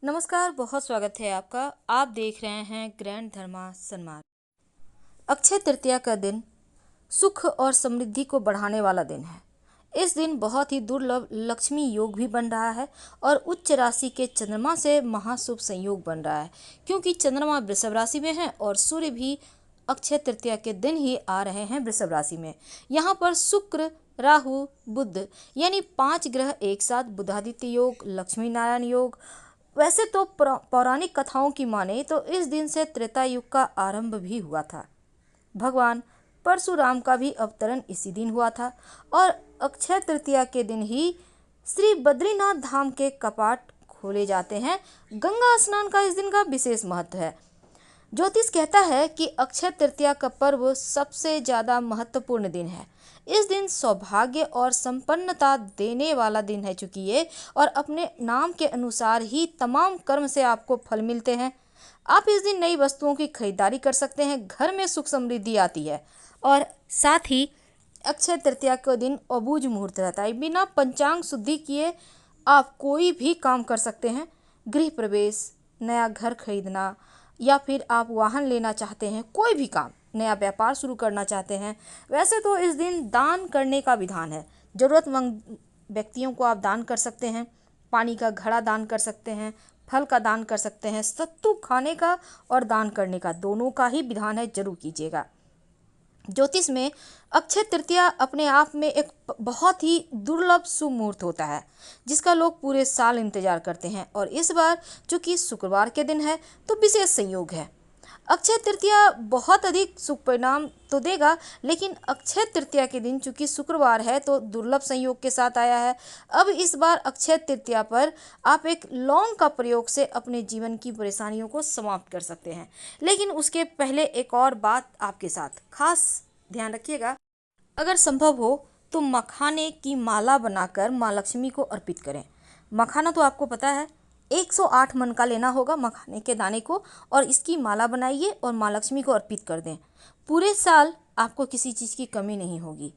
नमस्कार, बहुत स्वागत है आपका। आप देख रहे हैं ग्रैंड धर्मा सन्मार्ग। अक्षय तृतीया का दिन सुख और समृद्धि को बढ़ाने वाला दिन है। इस दिन बहुत ही दुर्लभ लक्ष्मी योग भी बन रहा है और उच्च राशि के चंद्रमा से महाशुभ संयोग बन रहा है, क्योंकि चंद्रमा वृषभ राशि में है और सूर्य भी अक्षय तृतीया के दिन ही आ रहे हैं वृषभ राशि में। यहाँ पर शुक्र, राहु, बुध यानी 5 ग्रह एक साथ, बुधादित्य योग, लक्ष्मी नारायण योग। वैसे तो पौराणिक कथाओं की माने तो इस दिन से त्रेता युग का आरंभ भी हुआ था। भगवान परशुराम का भी अवतरण इसी दिन हुआ था और अक्षय तृतीया के दिन ही श्री बद्रीनाथ धाम के कपाट खोले जाते हैं। गंगा स्नान का इस दिन का विशेष महत्व है। ज्योतिष कहता है कि अक्षय तृतीया का पर्व सबसे ज़्यादा महत्वपूर्ण दिन है। इस दिन सौभाग्य और संपन्नता देने वाला दिन है चूंकि ये, और अपने नाम के अनुसार ही तमाम कर्म से आपको फल मिलते हैं। आप इस दिन नई वस्तुओं की खरीदारी कर सकते हैं, घर में सुख समृद्धि आती है और साथ ही अक्षय तृतीया के दिन अबूझ मुहूर्त रहता है। बिना पंचांग शुद्धि किए आप कोई भी काम कर सकते हैं। गृह प्रवेश, नया घर खरीदना या फिर आप वाहन लेना चाहते हैं, कोई भी काम, नया व्यापार शुरू करना चाहते हैं। वैसे तो इस दिन दान करने का विधान है। ज़रूरतमंद व्यक्तियों को आप दान कर सकते हैं, पानी का घड़ा दान कर सकते हैं, फल का दान कर सकते हैं। सत्तू खाने का और दान करने का दोनों का ही विधान है, जरूर कीजिएगा। ज्योतिष में अक्षय तृतीया अपने आप में एक बहुत ही दुर्लभ शुभ मुहूर्त होता है, जिसका लोग पूरे साल इंतजार करते हैं। और इस बार चूंकि शुक्रवार के दिन है तो विशेष संयोग है। अक्षय तृतीया बहुत अधिक शुभ परिणाम तो देगा, लेकिन अक्षय तृतीया के दिन चूंकि शुक्रवार है तो दुर्लभ संयोग के साथ आया है। अब इस बार अक्षय तृतीया पर आप एक लौंग का प्रयोग से अपने जीवन की परेशानियों को समाप्त कर सकते हैं। लेकिन उसके पहले एक और बात आपके साथ खास ध्यान रखिएगा। अगर संभव हो तो मखाने की माला बनाकर माँ लक्ष्मी को अर्पित करें। मखाना तो आपको पता है 108 मन का लेना होगा मखाने के दाने को, और इसकी माला बनाइए और माँ लक्ष्मी को अर्पित कर दें। पूरे साल आपको किसी चीज़ की कमी नहीं होगी।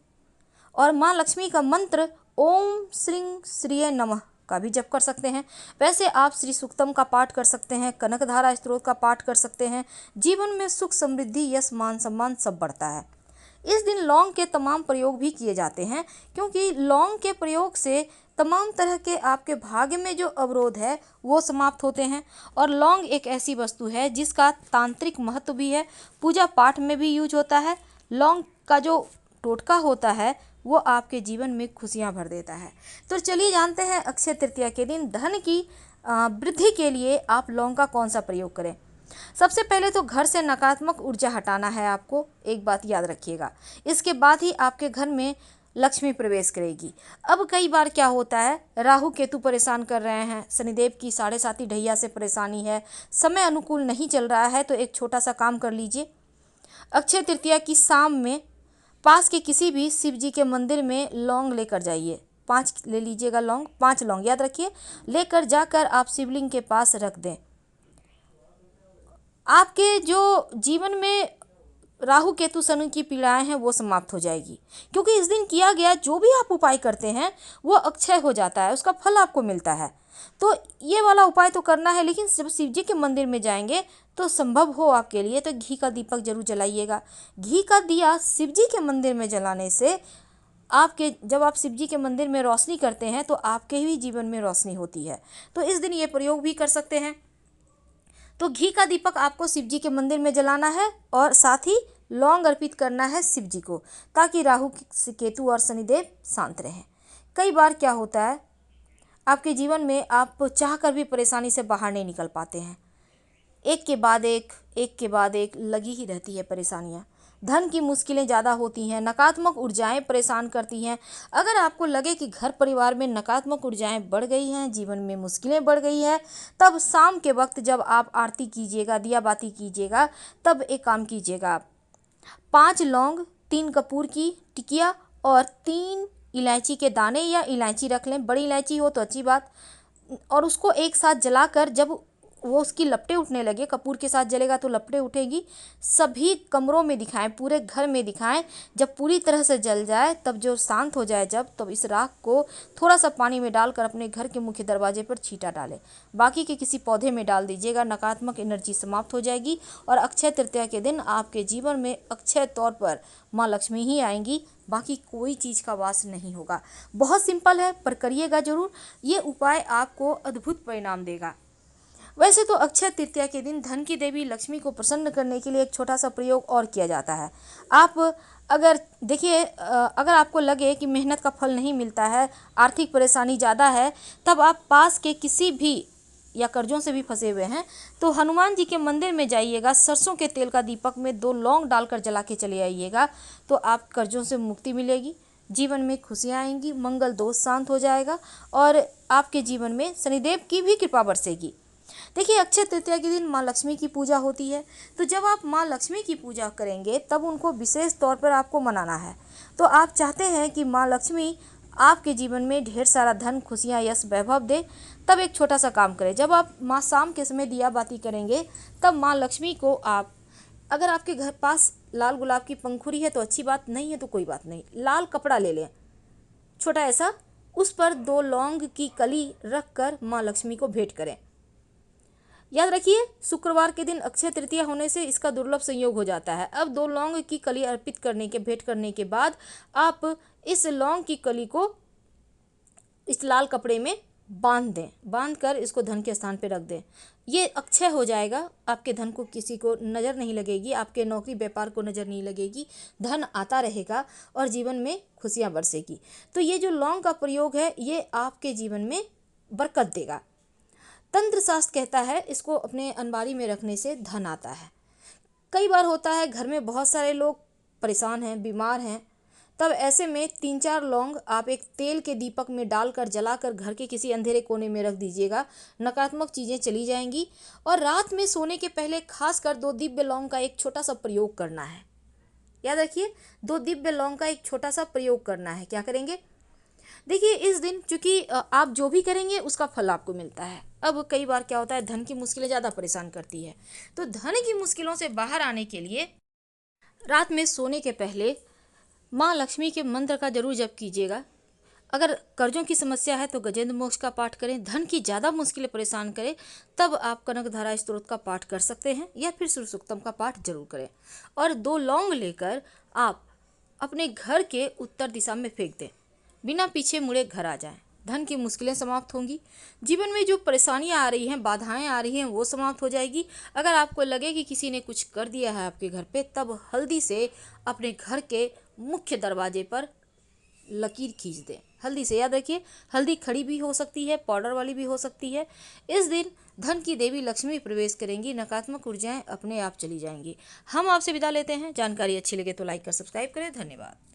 और माँ लक्ष्मी का मंत्र ओम श्रीं श्रीय नमः का भी जप कर सकते हैं। वैसे आप श्री सूक्तम का पाठ कर सकते हैं, कनकधारा स्तोत्र का पाठ कर सकते हैं। जीवन में सुख समृद्धि, यश, मान सम्मान सब बढ़ता है। इस दिन लौंग के तमाम प्रयोग भी किए जाते हैं, क्योंकि लौंग के प्रयोग से तमाम तरह के आपके भाग्य में जो अवरोध है वो समाप्त होते हैं। और लौंग एक ऐसी वस्तु है जिसका तांत्रिक महत्व भी है, पूजा पाठ में भी यूज होता है। लौंग का जो टोटका होता है वो आपके जीवन में खुशियां भर देता है। तो चलिए जानते हैं अक्षय तृतीया के दिन धन की वृद्धि के लिए आप लौंग का कौन सा प्रयोग करें। सबसे पहले तो घर से नकारात्मक ऊर्जा हटाना है आपको, एक बात याद रखिएगा। इसके बाद ही आपके घर में लक्ष्मी प्रवेश करेगी। अब कई बार क्या होता है, राहु केतु परेशान कर रहे हैं, शनिदेव की 7.5 ढैया से परेशानी है, समय अनुकूल नहीं चल रहा है, तो एक छोटा सा काम कर लीजिए। अक्षय तृतीया की शाम में पास के किसी भी शिव जी के मंदिर में लौंग लेकर जाइए। 5 ले लीजिएगा लौंग, 5 लौंग याद रखिए। लेकर जाकर आप शिवलिंग के पास रख दें। आपके जो जीवन में राहु केतु शनि की पीड़ाएं हैं वो समाप्त हो जाएगी, क्योंकि इस दिन किया गया जो भी आप उपाय करते हैं वो अक्षय हो जाता है, उसका फल आपको मिलता है। तो ये वाला उपाय तो करना है, लेकिन जब शिव जी के मंदिर में जाएंगे तो संभव हो आपके लिए तो घी का दीपक जरूर जलाइएगा। घी का दिया शिव जी के मंदिर में जलाने से जब आप शिव जी के मंदिर में रोशनी करते हैं तो आपके ही जीवन में रोशनी होती है। तो इस दिन ये प्रयोग भी कर सकते हैं। तो घी का दीपक आपको शिव जी के मंदिर में जलाना है और साथ ही लौंग अर्पित करना है शिव जी को, ताकि राहु केतु और शनिदेव शांत रहें। कई बार क्या होता है, आपके जीवन में आप चाहकर भी परेशानी से बाहर नहीं निकल पाते हैं। एक के बाद एक लगी ही रहती है परेशानियाँ। धन की मुश्किलें ज़्यादा होती हैं, नकारात्मक ऊर्जाएं परेशान करती हैं। अगर आपको लगे कि घर परिवार में नकारात्मक ऊर्जाएं बढ़ गई हैं, जीवन में मुश्किलें बढ़ गई हैं, तब शाम के वक्त जब आप आरती कीजिएगा, दिया बाती कीजिएगा, तब एक काम कीजिएगा। 5 लौंग, 3 कपूर की टिकिया और 3 इलायची के दाने या इलायची रख लें, बड़ी इलायची हो तो अच्छी बात, और उसको एक साथ जलाकर जब वो उसकी लपटें उठने लगे, कपूर के साथ जलेगा तो लपटें उठेगी, सभी कमरों में दिखाएं, पूरे घर में दिखाएं। जब पूरी तरह से जल जाए, तब जो शांत हो जाए जब, तब इस राख को थोड़ा सा पानी में डालकर अपने घर के मुख्य दरवाजे पर छींटा डालें। बाकी के किसी पौधे में डाल दीजिएगा। नकारात्मक एनर्जी समाप्त हो जाएगी और अक्षय तृतीया के दिन आपके जीवन में अक्षय तौर पर माँ लक्ष्मी ही आएंगी, बाकी कोई चीज़ का वास नहीं होगा। बहुत सिंपल है, पर करिएगा जरूर। ये उपाय आपको अद्भुत परिणाम देगा। वैसे तो अक्षय तृतीया के दिन धन की देवी लक्ष्मी को प्रसन्न करने के लिए एक छोटा सा प्रयोग और किया जाता है। आप अगर देखिए, अगर आपको लगे कि मेहनत का फल नहीं मिलता है, आर्थिक परेशानी ज़्यादा है, तब आप पास के किसी भी या कर्जों से भी फंसे हुए हैं तो हनुमान जी के मंदिर में जाइएगा, सरसों के तेल का दीपक में 2 लौंग डालकर जला के चले आइएगा, तो आप कर्जों से मुक्ति मिलेगी, जीवन में खुशियाँ आएंगी, मंगल दोष शांत हो जाएगा और आपके जीवन में शनिदेव की भी कृपा बरसेगी। देखिए, अक्षय तृतीया के दिन माँ लक्ष्मी की पूजा होती है, तो जब आप माँ लक्ष्मी की पूजा करेंगे तब उनको विशेष तौर पर आपको मनाना है। तो आप चाहते हैं कि माँ लक्ष्मी आपके जीवन में ढेर सारा धन, खुशियाँ, यश, वैभव दे, तब एक छोटा सा काम करें। जब आप माँ शाम के समय दिया बाती करेंगे, तब माँ लक्ष्मी को आप, अगर आपके घर पास लाल गुलाब की पंखुड़ी है तो अच्छी बात, नहीं है तो कोई बात नहीं, लाल कपड़ा ले लें छोटा ऐसा, उस पर 2 लौंग की कली रख कर माँ लक्ष्मी को भेंट करें। याद रखिए, शुक्रवार के दिन अक्षय तृतीया होने से इसका दुर्लभ संयोग हो जाता है। अब 2 लौंग की कली अर्पित करने के, भेंट करने के बाद आप इस लौंग की कली को इस लाल कपड़े में बांध दें, बांध कर इसको धन के स्थान पर रख दें। ये अक्षय हो जाएगा, आपके धन को किसी को नज़र नहीं लगेगी, आपके नौकरी व्यापार को नज़र नहीं लगेगी, धन आता रहेगा और जीवन में खुशियाँ बरसेगी। तो ये जो लौंग का प्रयोग है, ये आपके जीवन में बरकत देगा। तंत्र शास्त्र कहता है इसको अपने अलमारी में रखने से धन आता है। कई बार होता है घर में बहुत सारे लोग परेशान हैं, बीमार हैं, तब ऐसे में 3-4 लौंग आप एक तेल के दीपक में डालकर जलाकर घर के किसी अंधेरे कोने में रख दीजिएगा। नकारात्मक चीज़ें चली जाएंगी। और रात में सोने के पहले खासकर 2 दिव्य लौंग का एक छोटा सा प्रयोग करना है। याद रखिए, 2 दिव्य लौंग का एक छोटा सा प्रयोग करना है। क्या करेंगे? देखिए, इस दिन चूंकि आप जो भी करेंगे उसका फल आपको मिलता है। अब कई बार क्या होता है, धन की मुश्किलें ज़्यादा परेशान करती है, तो धन की मुश्किलों से बाहर आने के लिए रात में सोने के पहले माँ लक्ष्मी के मंत्र का जरूर जप कीजिएगा। अगर कर्जों की समस्या है तो गजेंद्र मोक्ष का पाठ करें। धन की ज़्यादा मुश्किलें परेशान करें तब आप कनकधारा स्तोत्र का पाठ कर सकते हैं या फिर सूर्य सूक्तम का पाठ जरूर करें। और 2 लौंग लेकर आप अपने घर के उत्तर दिशा में फेंक दें, बिना पीछे मुड़े घर आ जाएं। धन की मुश्किलें समाप्त होंगी, जीवन में जो परेशानियां आ रही हैं, बाधाएं आ रही हैं, वो समाप्त हो जाएगी। अगर आपको लगे कि किसी ने कुछ कर दिया है आपके घर पे, तब हल्दी से अपने घर के मुख्य दरवाजे पर लकीर खींच दें, हल्दी से। याद रखिए, हल्दी खड़ी भी हो सकती है, पाउडर वाली भी हो सकती है। इस दिन धन की देवी लक्ष्मी प्रवेश करेंगी, नकारात्मक ऊर्जाएं अपने आप चली जाएंगी। हम आपसे विदा लेते हैं। जानकारी अच्छी लगे तो लाइक कर सब्सक्राइब करें। धन्यवाद।